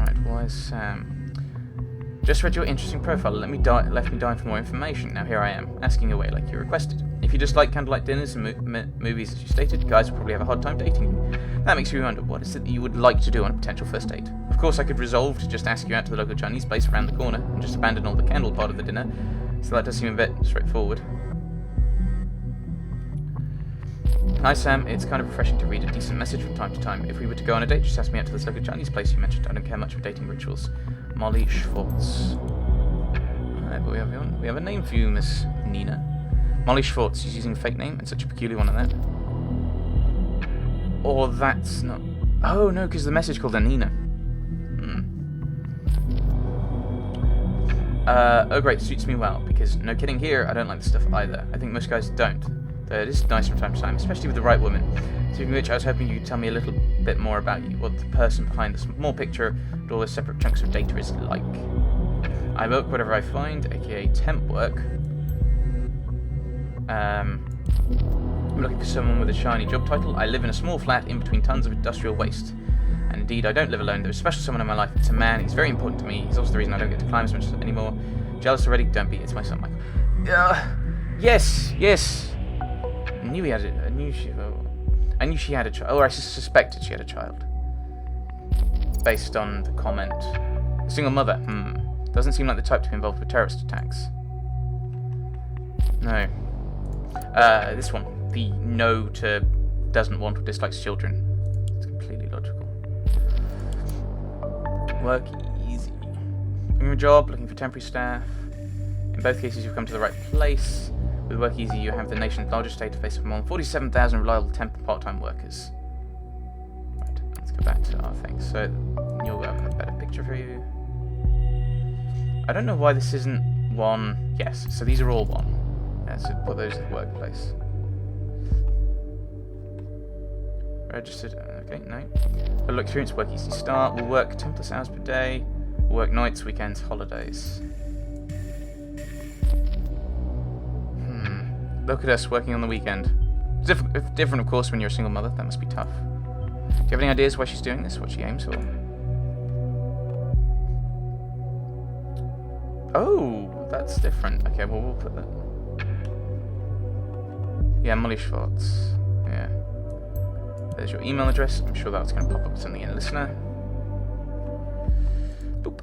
Right, why is Sam? Just read your interesting profile. Left me dying for more information. Now here I am, asking away like you requested. If you just like candlelight dinners and movies as you stated, guys will probably have a hard time dating you. That makes me wonder, what is it that you would like to do on a potential first date? Of course, I could resolve to just ask you out to the local Chinese place around the corner and just abandon all the candle part of the dinner, so that does seem a bit straightforward. Hi Sam, it's kind of refreshing to read a decent message from time to time. If we were to go on a date, just ask me out to this local Chinese place you mentioned. I don't care much for dating rituals. Molly Schwartz. Alright, but we have a name for you, Miss Nina. Molly Schwartz. She's using a fake name, and such a peculiar one at that. Or that's not... Oh no, because the message called her Nina. Oh great, suits me well, because no kidding here, I don't like this stuff either. I think most guys don't. Though it is nice from time to time, especially with the right woman. Speaking of which, I was hoping you could tell me a little bit more about you, what the person behind the small picture and all the separate chunks of data is like. I work whatever I find, aka temp work. I'm looking for someone with a shiny job title. I live in a small flat in between tons of industrial waste. And indeed, I don't live alone. There's a special someone in my life. It's a man. He's very important to me. He's also the reason I don't get to climb as much anymore. Jealous already? Don't be. It's my son, Michael. Yes. I knew he had it. I knew she had a child. Or I suspected she had a child. Based on the comment. A single mother. Doesn't seem like the type to be involved with terrorist attacks. No. This one. The no to doesn't want or dislikes children. It's completely logical. Work easy. Looking for a job, looking for temporary staff. In both cases, you've come to the right place. With Work Easy, you have the nation's largest database of more than 47,000 reliable temp and part-time workers. Right, let's go back to our thing. So, you'll have a better picture for you. I don't know why this isn't one. Yes, so these are all one. Yeah, so put those in the workplace. Registered. Okay, no. Little experience, Work Easy start. We'll work 10 plus hours per day. We'll work nights, weekends, holidays. Look at us working on the weekend. Different, of course, when you're a single mother. That must be tough. Do you have any ideas why she's doing this? What she aims for? Oh, that's different. Okay, well, we'll put that. Yeah, Molly Schwartz. Yeah. There's your email address. I'm sure that's going to pop up with something in Listener. Boop.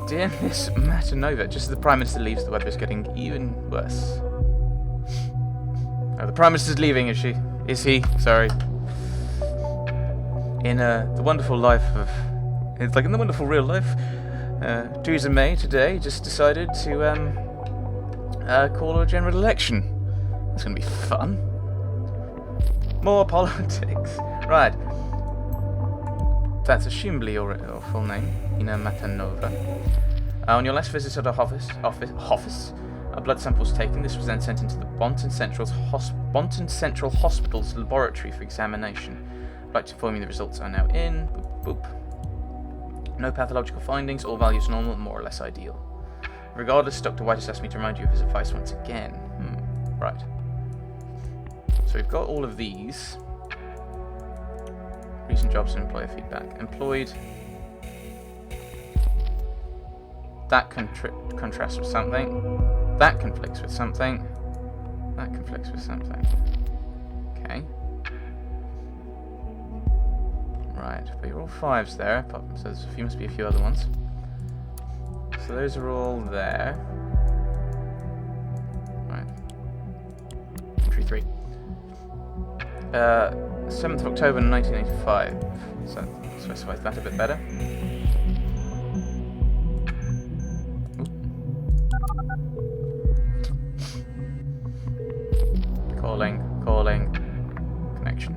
Dear Miss Matanova, just as the Prime Minister leaves, the weather is getting even worse. Oh, the Prime Minister's leaving, is she? Is he? Sorry. In the wonderful life of... It's like in the wonderful real life. Theresa May today just decided to call a general election. It's going to be fun. More politics. Right. That's assumably your full name, Ina Matanova. On your last visit at our office, a blood sample was taken. This was then sent into the Bonton Central Hospital's laboratory for examination. I'd like to inform you the results are now in. Boop, boop. No pathological findings, all values normal, more or less ideal. Regardless, Dr. White has asked me to remind you of his advice once again. Right. So we've got all of these. Recent jobs and employer feedback. Employed. That contrasts with something. That conflicts with something. That conflicts with something. Okay. Right, but you're all fives there. So there must be a few other ones. So those are all there. Right. Entry 3. 7th of October 1985. So that specifies that a bit better. Calling. Connection.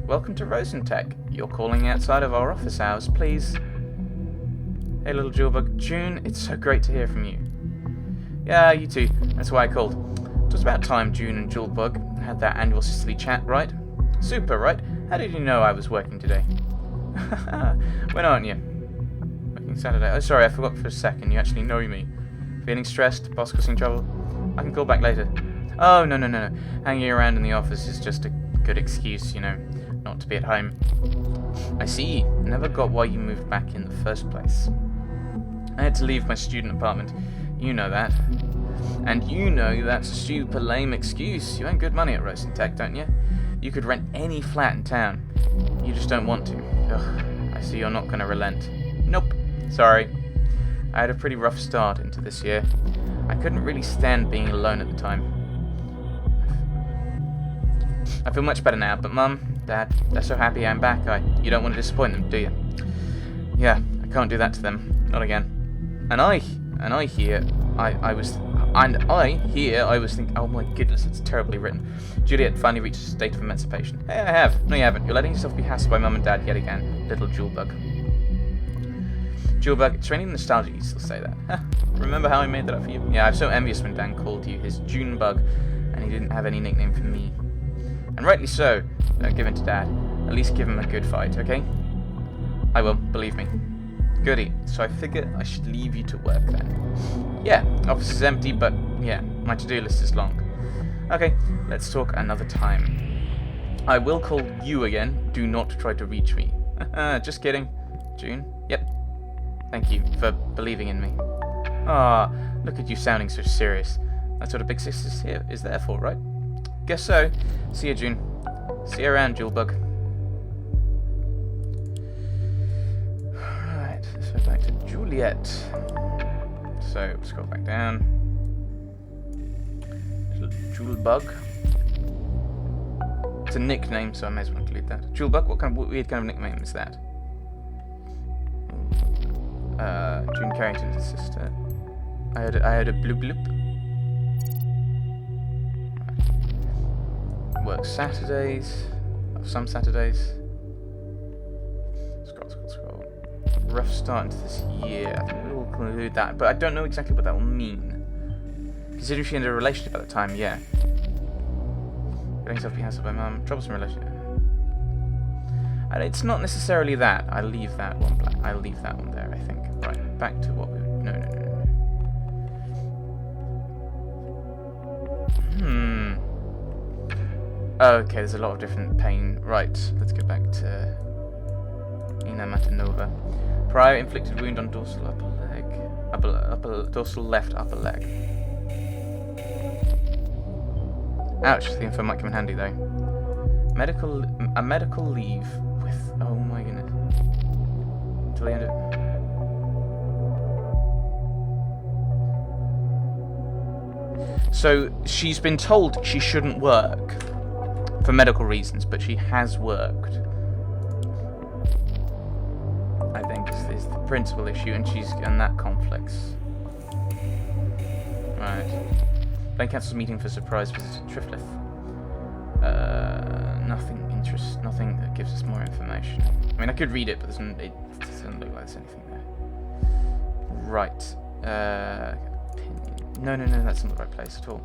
Welcome to Rosentech. You're calling outside of our office hours, please. Hey, little Jewelbug. June, it's so great to hear from you. Yeah, you too. That's why I called. It was about time June and Jewelbug had that annual sisterly chat, right? Super, right? How did you know I was working today? When aren't you? Working Saturday. Oh, sorry, I forgot for a second. You actually know me. Feeling stressed? Boss causing trouble? I can call back later. Oh, no. Hanging around in the office is just a good excuse, you know. not to be at home. I see. Never got why you moved back in the first place. I had to leave my student apartment. You know that. And you know that's a super lame excuse. You earn good money at Roasting Tech, don't you? You could rent any flat in town. You just don't want to. Ugh, I see you're not going to relent. Nope. Sorry. I had a pretty rough start into this year. I couldn't really stand being alone at the time. I feel much better now, but Mum, Dad, they're so happy I'm back. You don't want to disappoint them, do you? Yeah, I can't do that to them. Not again. And I was thinking, oh my goodness, it's terribly written. Juliet finally reached a state of emancipation. Hey, I have. No, you haven't. You're letting yourself be hassled by Mum and Dad yet again. Little Jewelbug. Jewelbug, it's raining nostalgia, you still say that. Remember how I made that up for you? Yeah, I'm so envious when Dan called you his Junebug, and he didn't have any nickname for me. And rightly so. Don't give in to Dad. At least give him a good fight, okay? I will, believe me. Goody. So I figure I should leave you to work then. Yeah, office is empty, but yeah, my to-do list is long. Okay, let's talk another time. I will call you again. Do not try to reach me. Just kidding. June? Yep. Thank you for believing in me. Ah, look at you sounding so serious. That's what a big sis is there for, right? Guess so. See you, June. See you around, Jewelbug. Right, so back to Juliet. So, scroll back down. Little Jewelbug. It's a nickname, so I may as well include that. Jewelbug, what weird kind of nickname is that? June Carrington's sister. I had a bloop bloop. Work Saturdays. Some Saturdays. Scroll. Rough start into this year. I think we'll include that, but I don't know exactly what that will mean. Considering she ended a relationship at the time, yeah. Getting herself being hassled by Mum. Troublesome relationship. And it's not necessarily that. I leave that one blank. I leave that one there, I think. Right, back to what we... No. Okay, there's a lot of different pain. Right, let's get back to Ina Matanova. Prior inflicted wound on dorsal upper leg. Dorsal left upper leg. Ouch, the info might come in handy though. A medical leave with... Oh my goodness. Till the end of... So, she's been told she shouldn't work for medical reasons, but she has worked. I think is the principal issue, and that conflicts. Right. Blaine cancels meeting for surprise visit to Triflith. Nothing that gives us more information. I mean, I could read it, but it doesn't look like there's anything there. Right. Opinion. No, that's not the right place at all.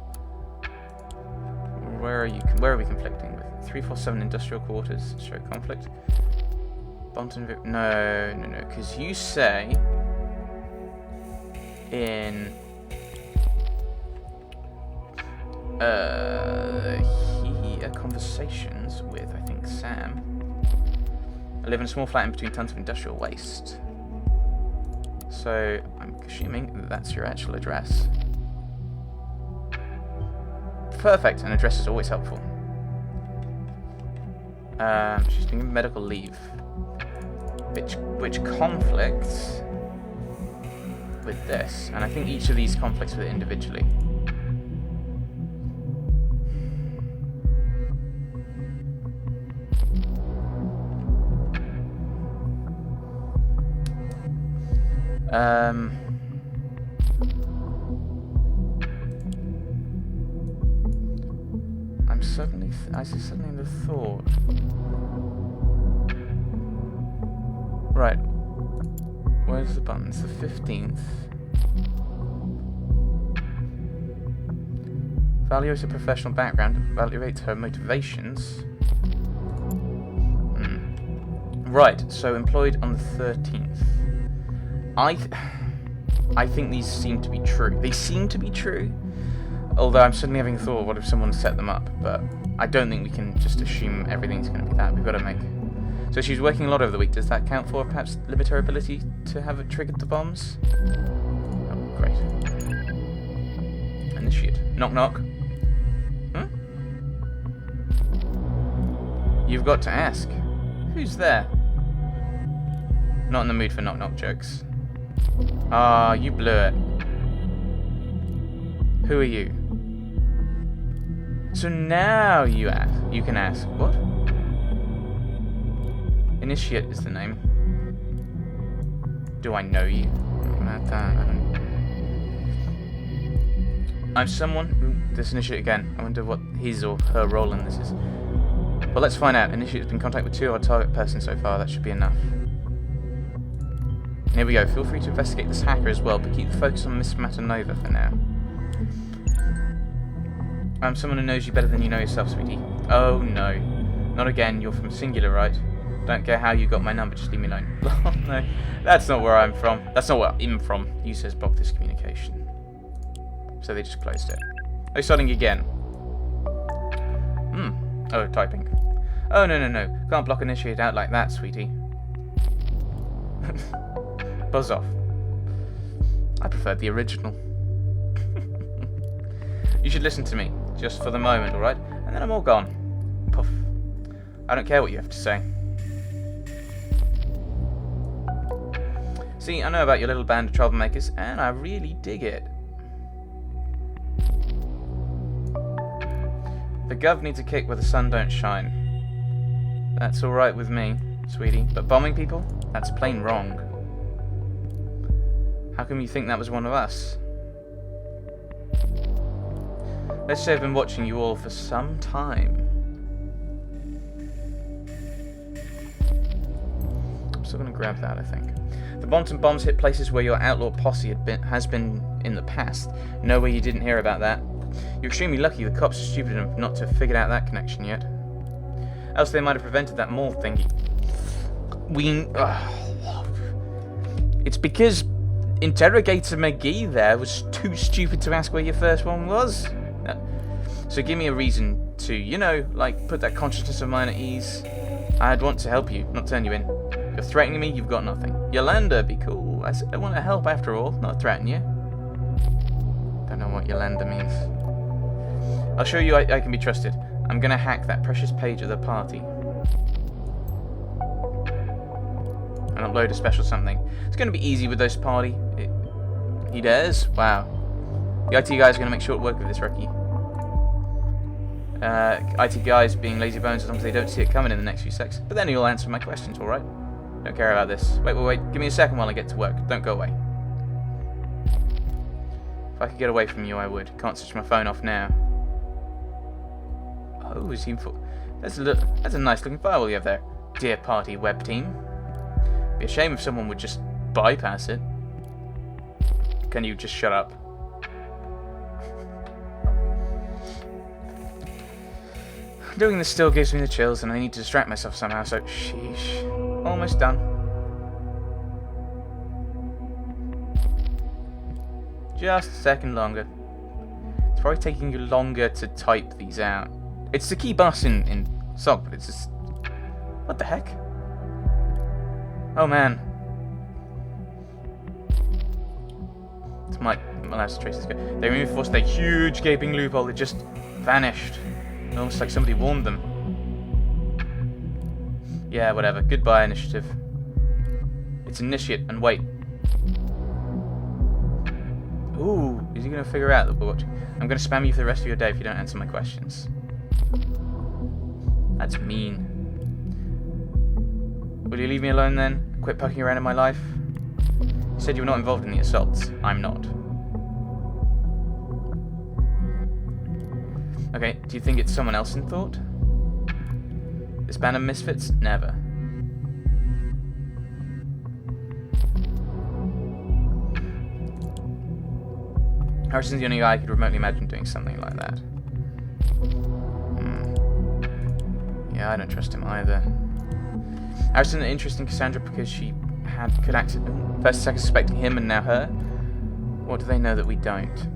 Where are we conflicting with? 347 industrial quarters show conflict. Bonton. No, because you say in conversations with, I think, Sam. I live in a small flat in between tons of industrial waste. So I'm assuming that's your actual address. Perfect, an address is always helpful. She's been given medical leave, which conflicts with this, and I think each of these conflicts with it individually. I suddenly had a thought. Right. Where's the button? It's the 15th. Evaluates her professional background. Evaluates her motivations. Right, so employed on the 13th. I think these seem to be true. They seem to be true. Although I'm suddenly having thought, what if someone set them up? But I don't think we can just assume everything's going to be that. We've got to make... So she's working a lot over the week. Does that count for perhaps limit her ability to have it triggered the bombs? Oh, great. Initiate. Knock knock. Hmm? You've got to ask. Who's there? Not in the mood for knock knock jokes. Ah, you blew it. Who are you? So now you can ask. What? Initiate is the name. Do I know you? I'm someone... Ooh, this initiate again. I wonder what his or her role in this is. Well, let's find out. Initiate has been in contact with 2 of our target persons so far. That should be enough. And here we go. Feel free to investigate this hacker as well, but keep the focus on Miss Matanova for now. I'm someone who knows you better than you know yourself, sweetie. Oh, no. Not again. You're from Singular, right? Don't care how you got my number, just leave me alone. Oh, no. That's not where I'm from. That's not where I'm from. Users block this communication. So they just closed it. Oh, starting again. Oh, typing. Oh, no. Can't block initiate out like that, sweetie. Buzz off. I preferred the original. You should listen to me, just for the moment, alright? And then I'm all gone. Puff. I don't care what you have to say. See, I know about your little band of troublemakers, and I really dig it. The gov needs a kick where the sun don't shine. That's alright with me, sweetie. But bombing people? That's plain wrong. How come you think that was one of us? Let's say I've been watching you all for some time. I'm still going to grab that, I think. The bombs hit places where your outlaw posse has been in the past. Nowhere you didn't hear about that. You're extremely lucky the cops are stupid enough not to have figured out that connection yet. Else they might have prevented that mall thingy. It's because Interrogator McGee there was too stupid to ask where your first one was. So give me a reason to, you know, like, put that consciousness of mine at ease. I'd want to help you, not turn you in. You're threatening me, you've got nothing. Yolanda, be cool. I said I want to help after all, not threaten you. Don't know what Yolanda means. I'll show you I can be trusted. I'm gonna hack that precious page of the party. And upload a special something. It's gonna be easy with those party. He does? Wow. The IT guy's gonna make short work of this rookie. IT guys being lazy bones as long as they don't see it coming in the next few seconds. But then he'll answer my questions, alright? Don't care about this. Wait. Give me a second while I get to work. Don't go away. If I could get away from you, I would. Can't switch my phone off now. Oh, is he... That's a nice looking firewall you have there. Dear party web team. Be a shame if someone would just bypass it. Can you just shut up? Doing this still gives me the chills, and I need to distract myself somehow, so sheesh. Almost done. Just a second longer. It's probably taking you longer to type these out. It's the key bus in SOG, but it's just... What the heck? Oh man. It's my last traces go. They reinforced a huge gaping loophole that just vanished. Almost like somebody warned them. Yeah, whatever. Goodbye, initiative. It's initiate, and wait. Ooh, is he going to figure out that we're watching? I'm going to spam you for the rest of your day if you don't answer my questions. That's mean. Will you leave me alone then? Quit poking around in my life? You said you were not involved in the assaults. I'm not. Okay, do you think it's someone else in thought? This band of misfits? Never. Harrison's the only guy I could remotely imagine doing something like that. Yeah, I don't trust him either. Harrison's interesting Cassandra because she could act first second suspecting him and now her. What do they know that we don't?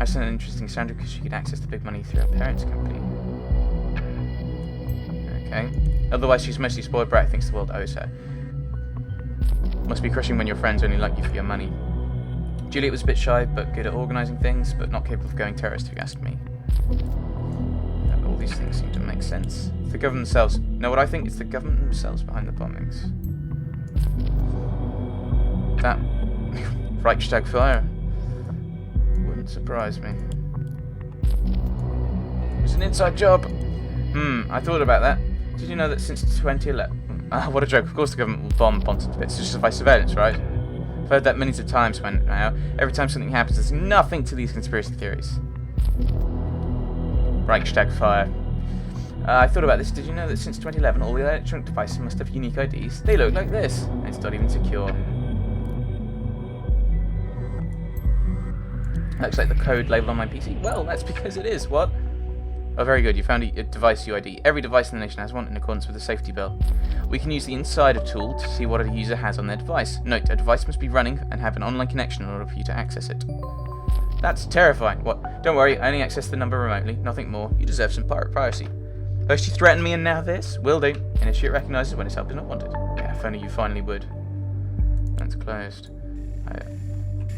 I sent an interesting Sandra because she could access the big money through her parents' company. Okay. Otherwise, she's mostly spoiled brat, thinks the world owes her. Must be crushing when your friends only like you for your money. Juliet was a bit shy, but good at organising things, but not capable of going terrorist, if you asked me. All these things seem to make sense. It's the government themselves. Know what I think? It's the government themselves behind the bombings. That Reichstag fire wouldn't surprise me. It was an inside job. I thought about that. Did you know that since 2011... what a joke. Of course the government will bomb Ponton to bits. It's just by surveillance, right? I've heard that millions of times when now. Every time something happens, there's nothing to these conspiracy theories. Reichstag fire. I thought about this. Did you know that since 2011, all the electronic devices must have unique IDs? They look like this. And it's not even secure. Looks like the code labelled on my PC. Well, that's because it is. What? Oh, very good. You found a device UID. Every device in the nation has one in accordance with the safety bill. We can use the insider tool to see what a user has on their device. Note, a device must be running and have an online connection in order for you to access it. That's terrifying. What? Don't worry, I only access the number remotely. Nothing more. You deserve some privacy. First you threaten me and now this? Will do. Initiate recognises when its help is not wanted. Yeah, if only you finally would. That's closed.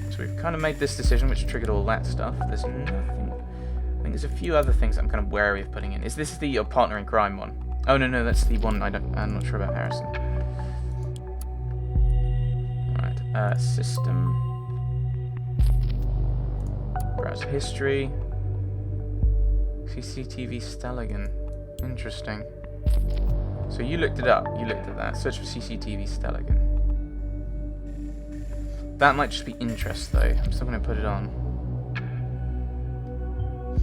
So we've kind of made this decision, which triggered all that stuff. There's nothing. I think there's a few other things I'm kind of wary of putting in. Is this the partner in crime one? Oh no, that's the one I'm not sure about Harrison. Right, system. Browser history. CCTV Staligan. Interesting. So you looked it up. You looked at that. Search for CCTV Staligan. That might just be interest, though. I'm still going to put it on.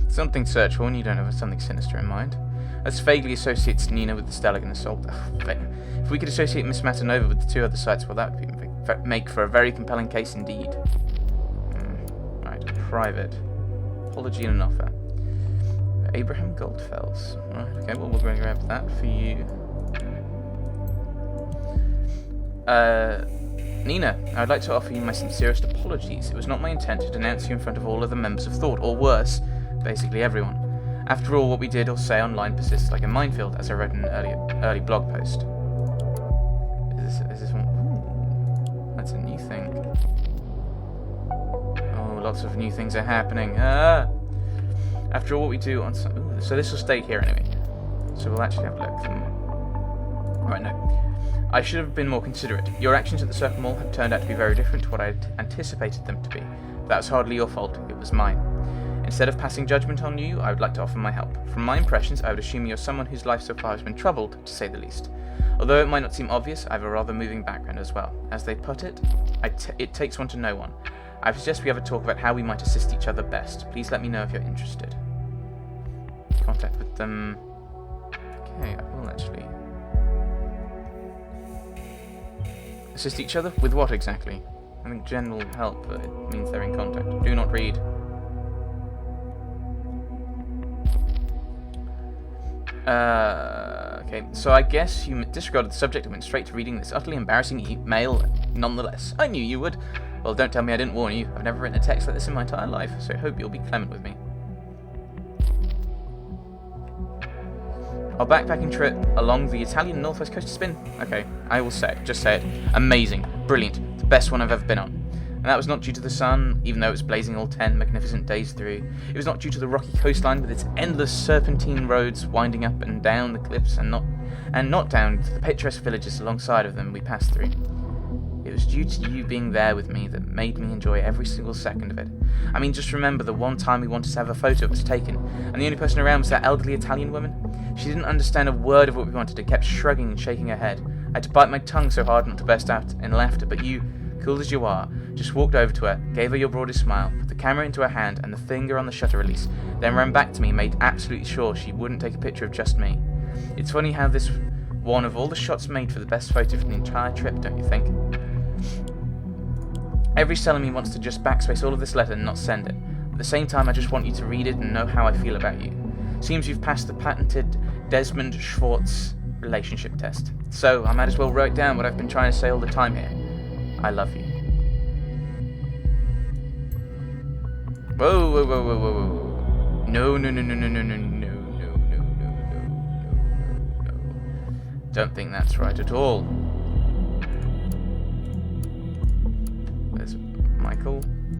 Something searchable, and you don't have something sinister in mind. This vaguely associates Nina with the Staligan assault. If we could associate Miss Matanova with the two other sites, well, that would make for a very compelling case indeed. Right, private. Apology and an offer. Abraham Goldfels. Right, okay, well, we're going to grab that for you. Nina, I would like to offer you my sincerest apologies. It was not my intent to denounce you in front of all other members of Thought, or worse, basically everyone. After all, what we did or say online persists like a minefield, as I read in an early blog post. Is this one? Ooh, that's a new thing. Oh, lots of new things are happening. After all, what we do on... Ooh, so this will stay here anyway. So we'll actually have a look. Right, no. I should have been more considerate. Your actions at the Circle Mall have turned out to be very different to what I had anticipated them to be. That was hardly your fault, it was mine. Instead of passing judgment on you, I would like to offer my help. From my impressions, I would assume you're someone whose life so far has been troubled, to say the least. Although it might not seem obvious, I have a rather moving background as well. As they put it, it takes one to know one. I suggest we have a talk about how we might assist each other best. Please let me know if you're interested. Contact with them. Okay, I will actually... Assist each other? With what exactly? I think general help, but it means they're in contact. Do not read. Okay, so I guess you disregarded the subject and went straight to reading this utterly embarrassing email nonetheless. I knew you would. Well, don't tell me I didn't warn you. I've never written a text like this in my entire life, so I hope you'll be clement with me. Our backpacking trip along the Italian northwest coast has been... Okay, I will say it. Just say it. Amazing. Brilliant. The best one I've ever been on. And that was not due to the sun, even though it was blazing all 10 magnificent days through. It was not due to the rocky coastline with its endless serpentine roads winding up and down the cliffs and not down to the picturesque villages alongside of them we passed through. It was due to you being there with me that made me enjoy every single second of it. I mean, just remember the one time we wanted to have a photo of us taken, and the only person around was that elderly Italian woman. She didn't understand a word of what we wanted and kept shrugging and shaking her head. I had to bite my tongue so hard not to burst out in laughter, but you, cool as you are, just walked over to her, gave her your broadest smile, put the camera into her hand and the finger on the shutter release, then ran back to me and made absolutely sure she wouldn't take a picture of just me. It's funny how this one of all the shots made for the best photo from the entire trip, don't you think? Every cell in me wants to just backspace all of this letter and not send it. At the same time, I just want you to read it and know how I feel about you. Seems you've passed the patented Desmond Schwartz relationship test. So, I might as well write down what I've been trying to say all the time here. I love you. Whoa, whoa, whoa, whoa, whoa, whoa, whoa. No, no, no, no, no, no, no, no, no, no, no, no, no. Don't think that's right at all. There's Michael.